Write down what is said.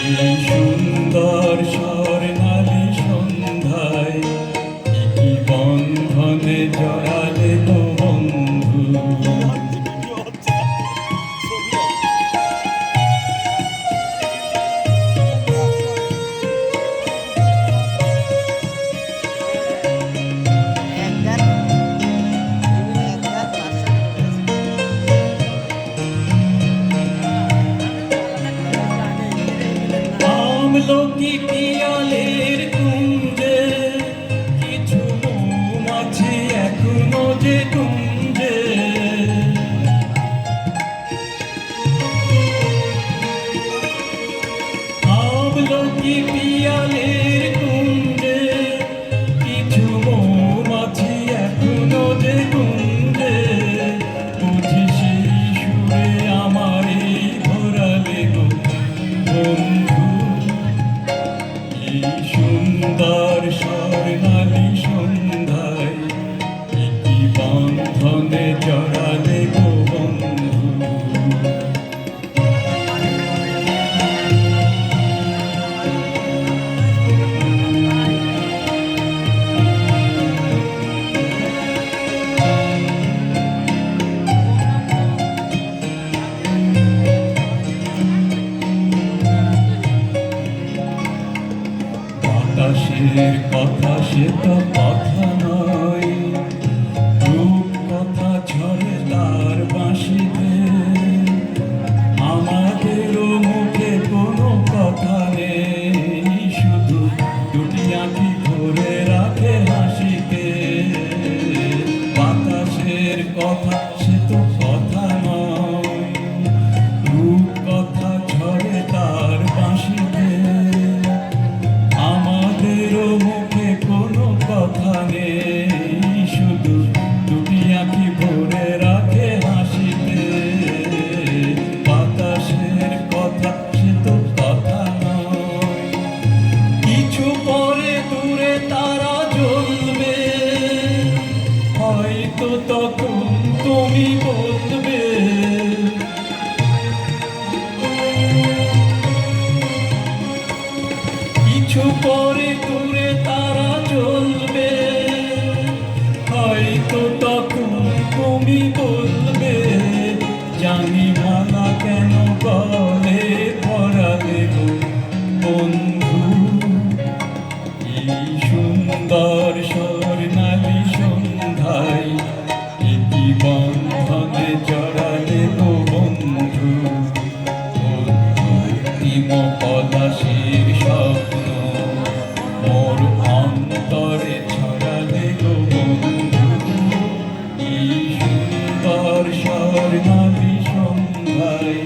এই সুন্দর স্বর্ণালী সন্ধ্যায় কি বন্ধনে জড়ালে গো বন্ধু। আমলকি পিয়ালের কুঞ্জে কিছু মৌমাছি এখনো যে কুঞ্জে, আমলকি পিয়ালের কুঞ্জে কিছু মৌমাছি এখনো যে কুঞ্জে, বুঝি সেই সুরে আমারে ঘোরালে গো বন্ধু। এই সুন্দর স্বর্ণালী সন্ধ্যায় কি বন্ধনে জড়ালে গো বন্ধু। বাতাসের কথা সে তো কথা নয়, রূপ কথা ঝরে তার বাঁশিতে, আমাদেরও মুখে কোনো কথা নেই, শুধু দুটি আঁখি ধরে রাখে হাসিতে। বাতাসের কথা সে তো কথা নয়, রূপ কথা ঝরে তার বাঁশিতে, আমাদেরও মুখে কোনো কথা নেই, শুধু দুটি আঁখি ভরে রাখে হাসিতে। বাতাসের কথা সে তো কথা নয়, কিছু পরে দূরে তারা জ্বলবে, হয়তো তখন তুমি বলবে কিছু পরে দূরে তারা চলবে, হয়তো তখন তুমি বলবে জানি মালা কেন গলে পরালে গো বন্ধু। এই সুন্দর স্বর্ণালী সন্ধ্যায় কি বন্ধনে জড়ালে গো বন্ধু। অন্তিম পলাশির স্বপ্ন মোর অন্তরে ছড়ালে গো বন্ধু। এই সুন্দর স্বর্ণালী সন্ধ্যায়